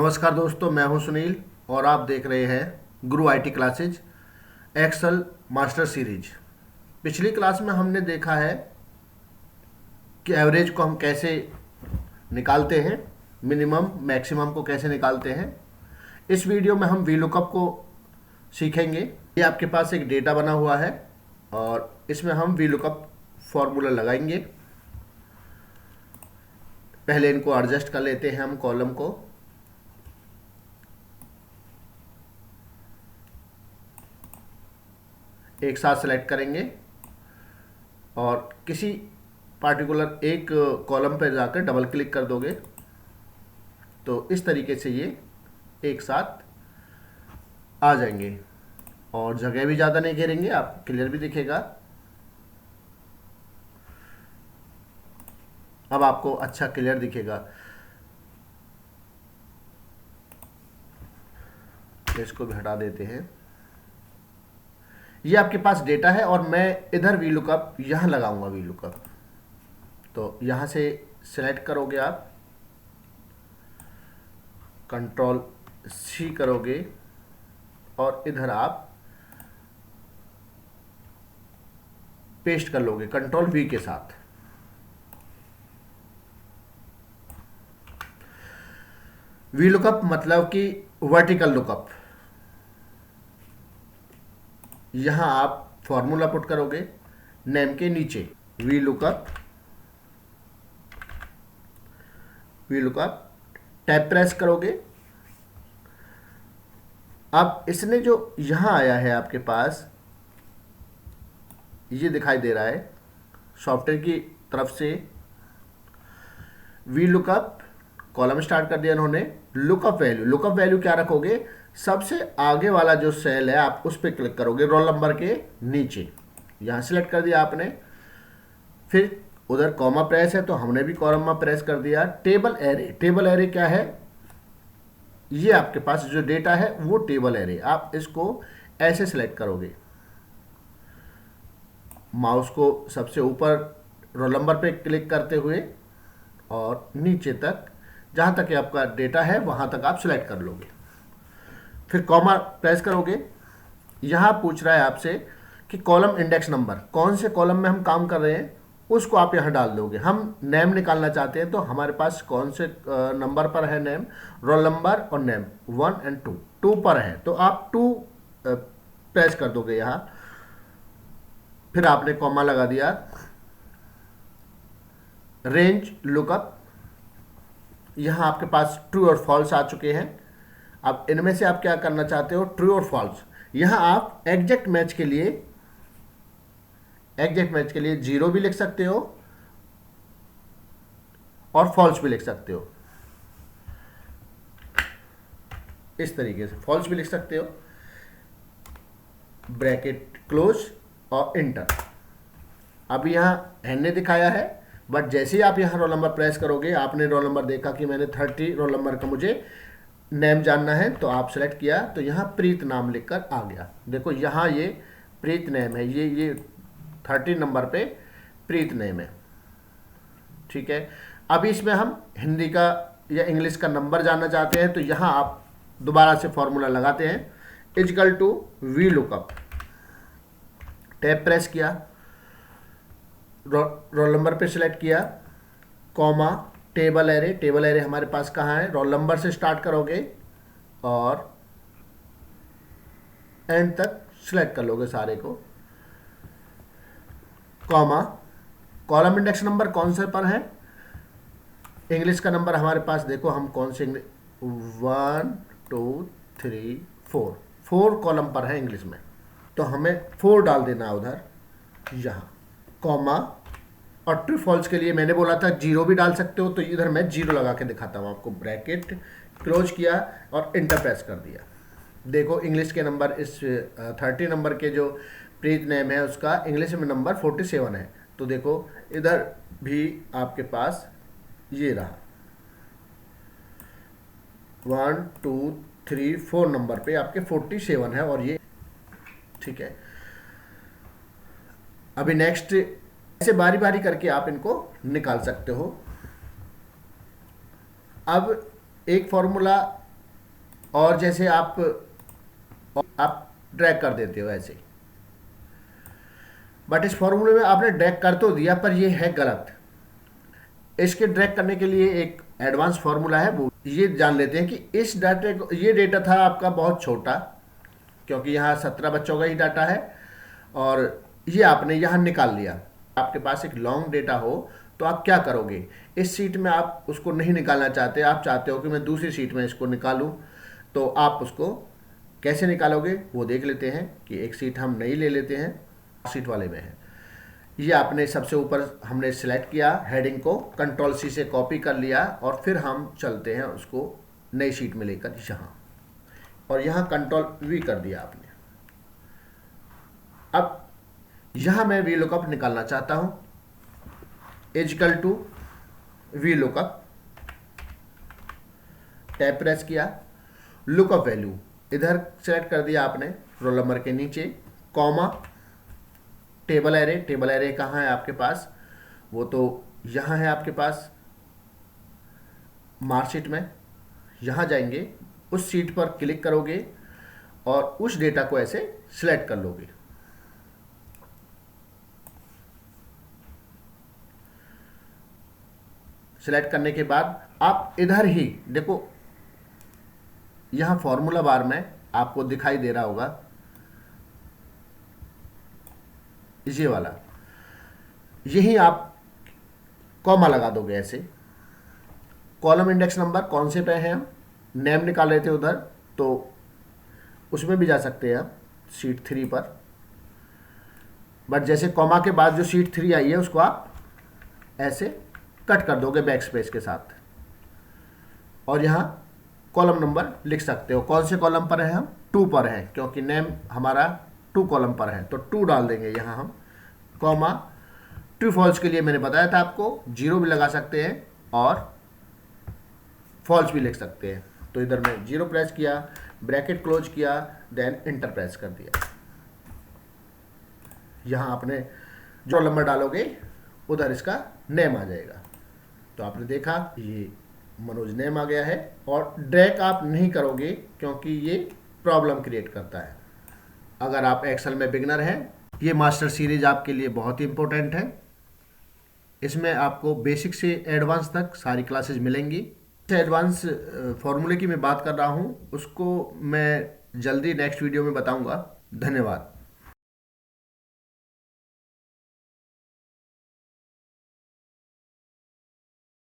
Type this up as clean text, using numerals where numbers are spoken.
नमस्कार दोस्तों, मैं हूं सुनील और आप देख रहे हैं Guru IT classes Excel master series. पिछली क्लास में हमने देखा है कि एवरेज को हम कैसे निकालते हैं, मिनिमम मैक्सिमम को कैसे निकालते हैं। इस वीडियो में हम वी लुकअप को सीखेंगे। ये आपके पास एक डेटा बना हुआ है और इसमें हम वी लुकअप फॉर्मूला लगाएंगे। पहले इनको एडजस्ट कर लेते हैं हम कॉलम को। एक साथ सेलेक्ट करेंगे और किसी पार्टिकुलर एक कॉलम पर जाकर डबल क्लिक कर दोगे तो इस तरीके से ये एक साथ आ जाएंगे और जगह भी ज़्यादा नहीं घेरेंगे, आप क्लियर भी दिखेगा। अब आपको अच्छा क्लियर दिखेगा। इसको भी हटा देते हैं। ये आपके पास डेटा है और मैं इधर वी लुकअप यहाँ लगाऊंगा वी लुकअप। तो यहाँ से सेलेक्ट करोगे आप, कंट्रोल सी करोगे और इधर आप पेस्ट कर लोगे कंट्रोल वी के साथ। वी लुकअप मतलब कि वर्टिकल लुकअप। यहां आप फॉर्मूला पुट करोगे नेम के नीचे, वी लुकअप टैब प्रेस करोगे। अब इसने जो यहां आया है आपके पास, ये दिखाई दे रहा है सॉफ्टवेयर की तरफ से वी लुकअप कॉलम स्टार्ट कर दिया इन्होंने। लुकअप वैल्यू क्या रखोगे? सबसे आगे वाला जो सेल है आप उस पर क्लिक करोगे, रोल नंबर के नीचे। यहां सेलेक्ट कर दिया आपने, फिर उधर कॉमा प्रेस है तो हमने भी कॉमा प्रेस कर दिया। टेबल एरे क्या है? ये आपके पास जो डेटा है वो टेबल एरे। आप इसको ऐसे सेलेक्ट करोगे, माउस को सबसे ऊपर रोल नंबर पे क्लिक करते हुए और नीचे तक जहां तक आपका डेटा है वहां तक आप सिलेक्ट कर लोगे। फिर कॉमा प्रेस करोगे। यहां पूछ रहा है आपसे कि कॉलम इंडेक्स नंबर, कौन से कॉलम में हम काम कर रहे हैं उसको आप यहां डाल दोगे। हम नेम निकालना चाहते हैं तो हमारे पास कौन से नंबर पर है नेम, रोल नंबर और नेम 1 और 2 पर है तो आप 2 प्रेस कर दोगे यहां। फिर आपने कॉमा लगा दिया। रेंज लुकअप, यहां आपके पास ट्रू और फॉल्स आ चुके हैं। अब इनमें से आप क्या करना चाहते हो, ट्रू और फॉल्स। यहां आप एग्जैक्ट मैच के लिए 0 भी लिख सकते हो और फॉल्स भी लिख सकते हो। इस तरीके से फॉल्स भी लिख सकते हो, ब्रैकेट क्लोज और इंटर। अब यहां एन ने दिखाया है, बट जैसे ही आप यहां रोल नंबर प्रेस करोगे, आपने रोल नंबर देखा कि मैंने 30 रोल नंबर का मुझे नेम जानना है तो आप सेलेक्ट किया तो यहां प्रीत नाम लिखकर आ गया। देखो यहां ये प्रीत नेम है, ये 30 नंबर पे प्रीत नेम है। ठीक है। अभी इसमें हम हिंदी का या इंग्लिश का नंबर जानना चाहते हैं तो यहां आप दोबारा से फॉर्मूला लगाते हैं, equal to V lookup, tab press किया, रोल नंबर पे सिलेक्ट किया, कॉमा टेबल एरे हमारे पास कहाँ है, रोल नंबर से स्टार्ट करोगे और एंड तक सिलेक्ट कर लोगे सारे को, कॉमा कॉलम इंडेक्स नंबर कौन से पर है, इंग्लिश का नंबर हमारे पास देखो हम कौन से 1 2 3 4 कॉलम पर है इंग्लिश में तो हमें 4 डाल देना उधर यहाँ, कॉमा। और ट्रू फॉल्स के लिए मैंने बोला था 0 भी डाल सकते हो तो इधर मैं 0 लगा के दिखाता हूँ आपको। ब्रैकेट क्लोज किया और इंटर प्रेस कर दिया। देखो इंग्लिश के नंबर, इस 30 नंबर के जो प्रीत नेम है उसका इंग्लिश में नंबर 47 है। तो देखो इधर भी आपके पास ये रहा 1 2 3 4 नंबर पे आपके 47 है और ये ठीक है। अभी नेक्स्ट, ऐसे बारी बारी करके आप इनको निकाल सकते हो। अब एक फॉर्मूला और जैसे आप ड्रैग कर देते हो ऐसे। बट इस फॉर्मूले में आपने ड्रैग कर तो दिया पर ये है गलत। इसके ड्रैग करने के लिए एक एडवांस फार्मूला है, वो ये जान लेते हैं कि इस डाटे को, ये डेटा था आपका बहुत छोटा क्योंकि यहाँ 17 बच्चों का ही डाटा है और ये आपने यहाँ निकाल लिया। आपके पास एक लॉन्ग डेटा हो तो आप क्या करोगे, इस सीट में आप उसको नहीं निकालना चाहते, आप चाहते हो कि मैं दूसरी सीट में इसको निकालूं, तो आप उसको कैसे निकालोगे वो देख लेते हैं। कि एक सीट हम नई ले लेते हैं, सीट वाले में है। ये आपने सबसे ऊपर हमने सिलेक्ट किया, हेडिंग को कंट्रोल सी से कॉपी कर लिया और फिर हम चलते हैं उसको नई शीट में लेकर यहाँ, और यहाँ कंट्रोल वी कर दिया आपने। अब यहाँ मैं वी लुकअप निकालना चाहता हूँ, equal to V lookup, tab press किया, लुकअप वैल्यू इधर सेलेक्ट कर दिया आपने रोल नंबर के नीचे, comma table array. Table array कहाँ है आपके पास, वो तो यहाँ है आपके पास मार्कशीट में। यहाँ जाएंगे, उस सीट पर क्लिक करोगे और उस डेटा को ऐसे सिलेक्ट कर लोगे। सिलेक्ट करने के बाद आप इधर ही देखो, यहाँ फॉर्मूला बार में आपको दिखाई दे रहा होगा ये वाला, यही आप कॉमा लगा दोगे ऐसे। कॉलम इंडेक्स नंबर कौन से पे हैं, हम नेम निकाल रहे थे उधर, तो उसमें भी जा सकते हैं आप शीट 3 पर। बट जैसे कॉमा के बाद जो शीट 3 आई है उसको आप ऐसे कट कर दोगे बैक स्पेस के साथ, और यहाँ कॉलम नंबर लिख सकते हो। कौन से कॉलम पर है, हम 2 पर हैं क्योंकि नेम हमारा 2 कॉलम पर है, तो 2 डाल देंगे यहाँ हम, कॉमा ट्रू फॉल्स के लिए मैंने बताया था आपको 0 भी लगा सकते हैं और फॉल्स भी लिख सकते हैं। तो इधर मैं 0 प्रेस किया, ब्रैकेट क्लोज किया, देन इंटर प्रेस कर दिया। यहाँ आपने जो नंबर डालोगे उधर इसका नेम आ जाएगा। तो आपने देखा ये मनोज नेम आ गया है, और ड्रैग आप नहीं करोगे क्योंकि ये प्रॉब्लम क्रिएट करता है। अगर आप एक्सेल में बिगनर हैं, ये मास्टर सीरीज आपके लिए बहुत ही इंपॉर्टेंट है। इसमें आपको बेसिक से एडवांस तक सारी क्लासेस मिलेंगी। एडवांस फॉर्मूले की मैं बात कर रहा हूँ, उसको मैं जल्दी नेक्स्ट वीडियो में बताऊंगा। धन्यवाद।